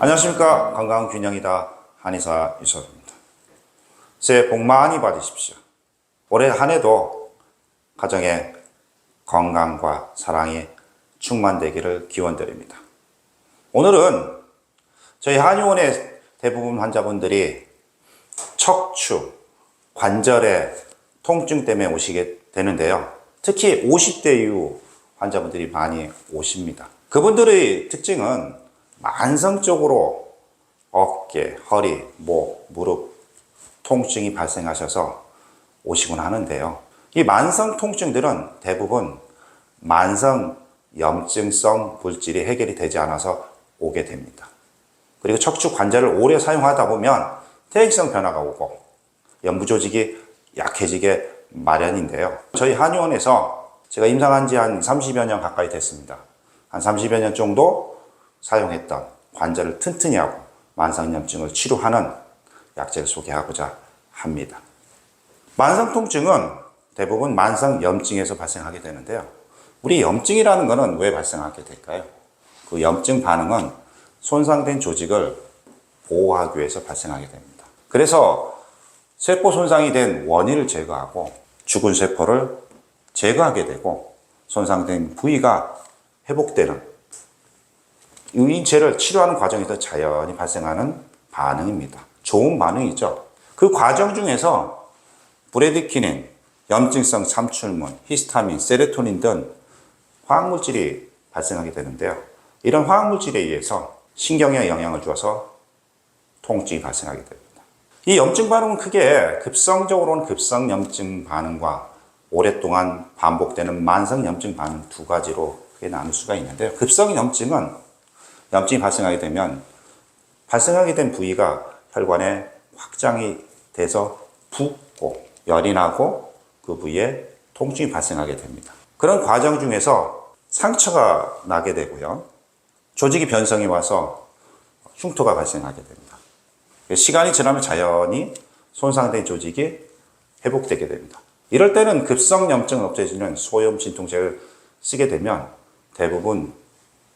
안녕하십니까. 건강균형이다 한의사 유석입니다. 새해 복 많이 받으십시오. 올해 한 해도 가정의 건강과 사랑이 충만되기를 기원드립니다. 오늘은 저희 한의원의 대부분 환자분들이 척추, 관절의 통증 때문에 오시게 되는데요. 특히 50대 이후 환자분들이 많이 오십니다. 그분들의 특징은 만성적으로 어깨, 허리, 목, 무릎 통증이 발생하셔서 오시곤 하는데요. 이 만성 통증들은 대부분 만성 염증성 물질이 해결이 되지 않아서 오게 됩니다. 그리고 척추 관절을 오래 사용하다 보면 퇴행성 변화가 오고 연부 조직이 약해지게 마련인데요. 저희 한의원에서 제가 임상한 지 한 30여 년 가까이 됐습니다. 한 30여 년 정도 사용했던 관절을 튼튼히 하고 만성염증을 치료하는 약재를 소개하고자 합니다. 만성통증은 대부분 만성염증에서 발생하게 되는데요. 우리 염증이라는 것은 왜 발생하게 될까요? 그 염증 반응은 손상된 조직을 보호하기 위해서 발생하게 됩니다. 그래서 세포 손상이 된 원인을 제거하고 죽은 세포를 제거하게 되고 손상된 부위가 회복되는 인체를 치료하는 과정에서 자연히 발생하는 반응입니다. 좋은 반응이죠. 그 과정 중에서 브래디키닌, 염증성 삼출문, 히스타민, 세로토닌 등 화학물질이 발생하게 되는데요. 이런 화학물질에 의해서 신경에 영향을 주어서 통증이 발생하게 됩니다. 이 염증 반응은 크게 급성적으로는 급성 염증 반응과 오랫동안 반복되는 만성 염증 반응 두 가지로 크게 나눌 수가 있는데요. 급성 염증은 염증이 발생하게 되면 발생하게 된 부위가 혈관에 확장이 돼서 붓고 열이 나고 그 부위에 통증이 발생하게 됩니다. 그런 과정 중에서 상처가 나게 되고요. 조직이 변성이 와서 흉터가 발생하게 됩니다. 시간이 지나면 자연히 손상된 조직이 회복되게 됩니다. 이럴 때는 급성 염증을 없애주는 소염 진통제를 쓰게 되면 대부분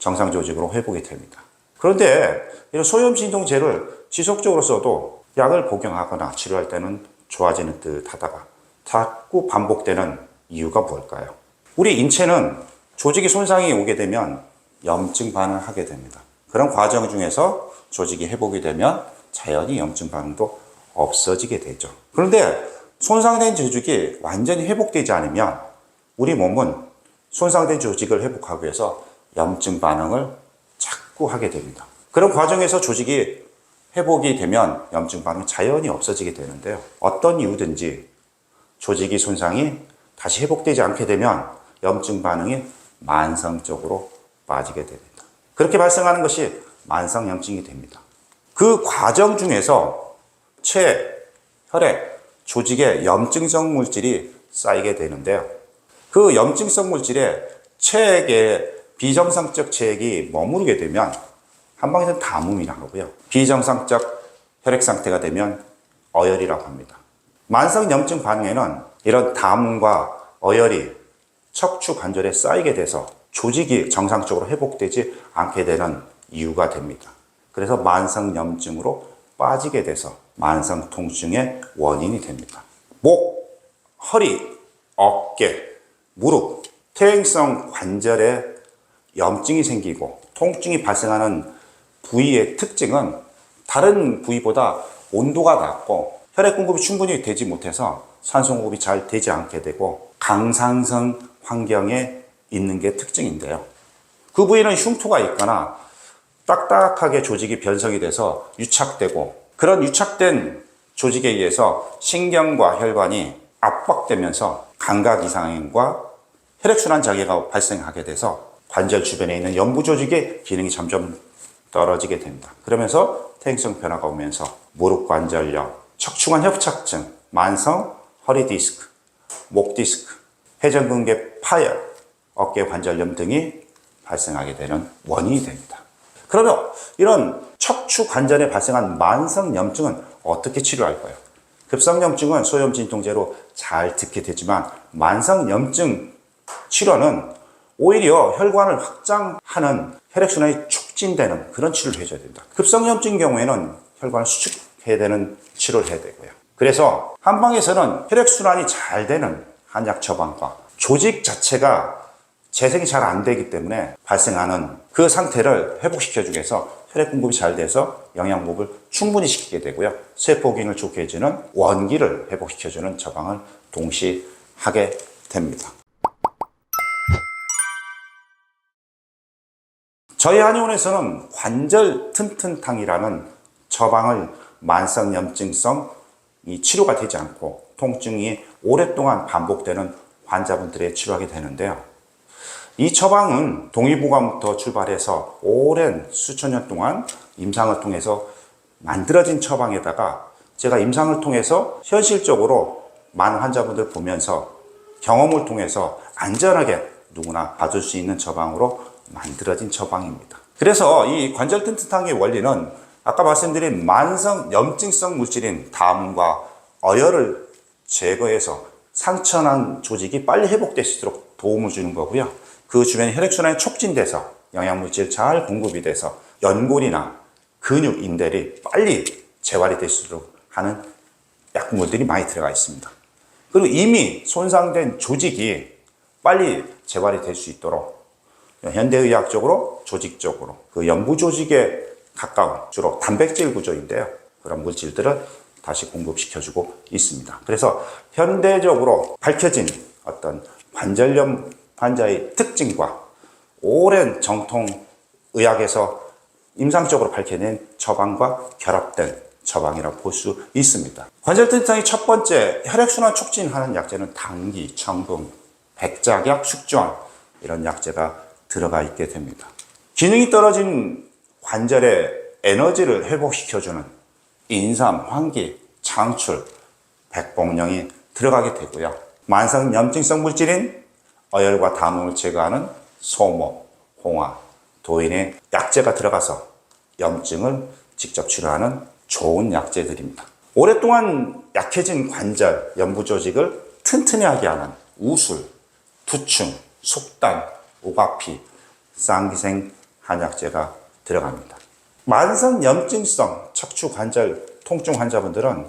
정상 조직으로 회복이 됩니다. 그런데 이런 소염 진통제를 지속적으로 써도 약을 복용하거나 치료할 때는 좋아지는 듯 하다가 자꾸 반복되는 이유가 뭘까요? 우리 인체는 조직이 손상이 오게 되면 염증 반응을 하게 됩니다. 그런 과정 중에서 조직이 회복이 되면 자연히 염증 반응도 없어지게 되죠. 그런데 손상된 조직이 완전히 회복되지 않으면 우리 몸은 손상된 조직을 회복하기 위해서 염증 반응을 자꾸 하게 됩니다. 그런 과정에서 조직이 회복이 되면 염증 반응은 자연히 없어지게 되는데요. 어떤 이유든지 조직이 손상이 다시 회복되지 않게 되면 염증 반응이 만성적으로 빠지게 됩니다. 그렇게 발생하는 것이 만성 염증이 됩니다. 그 과정 중에서 체, 혈액, 조직에 염증성 물질이 쌓이게 되는데요. 그 염증성 물질에 체액에 비정상적 체액이 머무르게 되면 한방에서는 담음이라고 하고요. 비정상적 혈액 상태가 되면 어혈이라고 합니다. 만성 염증 반응에는 이런 담음과 어혈이 척추 관절에 쌓이게 돼서 조직이 정상적으로 회복되지 않게 되는 이유가 됩니다. 그래서 만성 염증으로 빠지게 돼서 만성 통증의 원인이 됩니다. 목, 허리, 어깨, 무릎, 퇴행성 관절에 염증이 생기고 통증이 발생하는 부위의 특징은 다른 부위보다 온도가 낮고 혈액 공급이 충분히 되지 못해서 산소 공급이 잘 되지 않게 되고 강산성 환경에 있는 게 특징인데요. 그 부위는 흉터가 있거나 딱딱하게 조직이 변성이 돼서 유착되고 그런 유착된 조직에 의해서 신경과 혈관이 압박되면서 감각 이상과 혈액순환 장애가 발생하게 돼서 관절 주변에 있는 연부 조직의 기능이 점점 떨어지게 됩니다. 그러면서 퇴행성 변화가 오면서 무릎 관절염, 척추관 협착증, 만성 허리 디스크, 목 디스크, 회전근개 파열, 어깨 관절염 등이 발생하게 되는 원인이 됩니다. 그러면 이런 척추 관절에 발생한 만성 염증은 어떻게 치료할까요? 급성 염증은 소염 진통제로 잘 듣게 되지만 만성 염증 치료는 오히려 혈관을 확장하는 혈액순환이 촉진되는 그런 치료를 해줘야 됩니다. 급성염증 경우에는 혈관을 수축해야 되는 치료를 해야 되고요. 그래서 한방에서는 혈액순환이 잘 되는 한약 처방과 조직 자체가 재생이 잘 안 되기 때문에 발생하는 그 상태를 회복시켜주기 위해서 혈액 공급이 잘 돼서 영양분을 충분히 시키게 되고요. 세포 기능을 좋게 해주는 원기를 회복시켜주는 처방을 동시에 하게 됩니다. 저희 한의원에서는 관절 튼튼탕이라는 처방을 만성염증성 치료가 되지 않고 통증이 오랫동안 반복되는 환자분들의 치료하게 되는데요. 이 처방은 동의보감부터 출발해서 오랜 수천 년 동안 임상을 통해서 만들어진 처방에다가 제가 임상을 통해서 현실적으로 많은 환자분들 보면서 경험을 통해서 안전하게 누구나 받을 수 있는 처방으로 만들어진 처방입니다. 그래서 이 관절 튼튼탕의 원리는 아까 말씀드린 만성 염증성 물질인 담과 어혈을 제거해서 상처난 조직이 빨리 회복될 수 있도록 도움을 주는 거고요. 그 주변에 혈액순환이 촉진돼서 영양물질 잘 공급이 돼서 연골이나 근육, 인대를 빨리 재활이 될 수 있도록 하는 약물들이 많이 들어가 있습니다. 그리고 이미 손상된 조직이 빨리 재활이 될 수 있도록 현대의학적으로 조직적으로 그 연부 조직에 가까운 주로 단백질 구조인데요. 그런 물질들을 다시 공급시켜주고 있습니다. 그래서 현대적으로 밝혀진 어떤 관절염 환자의 특징과 오랜 정통 의학에서 임상적으로 밝혀낸 처방과 결합된 처방이라고 볼 수 있습니다. 관절 튼튼탕의 첫 번째 혈액순환 촉진하는 약재는 당귀, 청금, 백작약, 숙주안 이런 약재가 들어가 있게 됩니다. 기능이 떨어진 관절의 에너지를 회복시켜주는 인삼, 황기, 장출, 백봉령이 들어가게 되고요. 만성 염증성 물질인 어혈과 담음을 제거하는 소모, 홍화, 도인의 약재가 들어가서 염증을 직접 치료하는 좋은 약재들입니다. 오랫동안 약해진 관절, 연부 조직을 튼튼히 하게 하는 우술, 두충, 속단, 오가피, 쌍기생 한약재가 들어갑니다. 만성 염증성 척추 관절 통증 환자분들은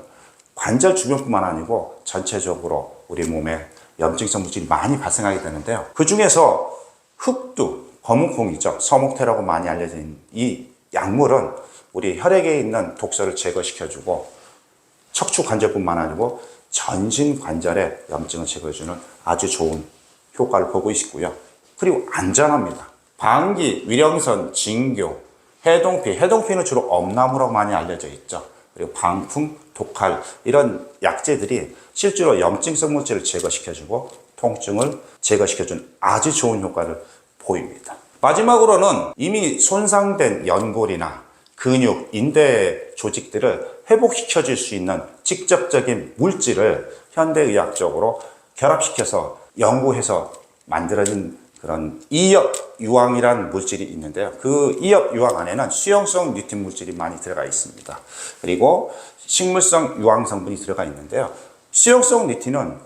관절 주변뿐만 아니고 전체적으로 우리 몸에 염증성 물질이 많이 발생하게 되는데요. 그 중에서 흑두, 거무콩이죠. 서목태라고 많이 알려진 이 약물은 우리 혈액에 있는 독소를 제거시켜주고 척추 관절뿐만 아니고 전신 관절의 염증을 제거해주는 아주 좋은 효과를 보고 있고요. 그리고 안전합니다. 방귀, 위령선, 진교, 해동피, 해동피는 주로 엄나무로 많이 알려져 있죠. 그리고 방풍, 독할 이런 약재들이 실제로 염증성 물질을 제거시켜주고 통증을 제거시켜주는 아주 좋은 효과를 보입니다. 마지막으로는 이미 손상된 연골이나 근육, 인대 조직들을 회복시켜줄 수 있는 직접적인 물질을 현대의학적으로 결합시켜서 연구해서 만들어진 그런 이엽유황이라는 물질이 있는데요. 그 이엽유황 안에는 수용성 뉴틴 물질이 많이 들어가 있습니다. 그리고 식물성 유황 성분이 들어가 있는데요. 수용성 뉴틴은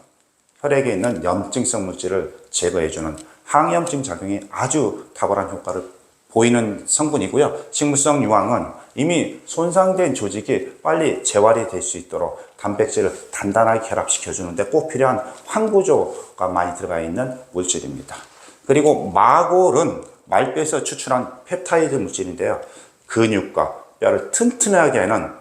혈액에 있는 염증성 물질을 제거해주는 항염증 작용이 아주 탁월한 효과를 보이는 성분이고요. 식물성 유황은 이미 손상된 조직이 빨리 재활이 될 수 있도록 단백질을 단단하게 결합시켜주는데 꼭 필요한 황구조가 많이 들어가 있는 물질입니다. 그리고 마골은 말뼈에서 추출한 펩타이드 물질인데요. 근육과 뼈를 튼튼하게 하는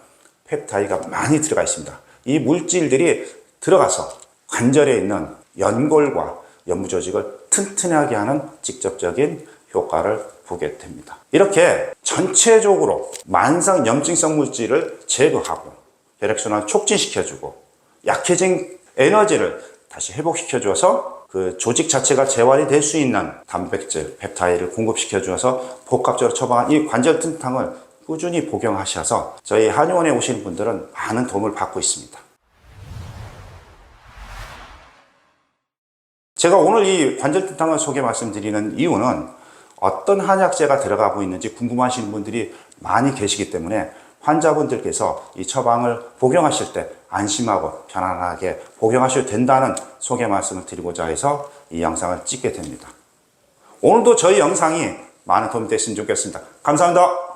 펩타이드가 많이 들어가 있습니다. 이 물질들이 들어가서 관절에 있는 연골과 연부 조직을 튼튼하게 하는 직접적인 효과를 보게 됩니다. 이렇게 전체적으로 만성 염증성 물질을 제거하고 혈액순환을 촉진시켜주고 약해진 에너지를 다시 회복시켜줘서 그 조직 자체가 재활이 될 수 있는 단백질, 펩타이드를 공급시켜줘서 복합적으로 처방한 이 관절 튼탕을 꾸준히 복용하셔서 저희 한의원에 오시는 분들은 많은 도움을 받고 있습니다. 제가 오늘 이 관절 튼탕을 소개 말씀드리는 이유는 어떤 한약재가 들어가고 있는지 궁금하신 분들이 많이 계시기 때문에 환자분들께서 이 처방을 복용하실 때 안심하고 편안하게 복용하셔도 된다는 소개 말씀을 드리고자 해서 이 영상을 찍게 됩니다. 오늘도 저희 영상이 많은 도움이 됐으면 좋겠습니다. 감사합니다.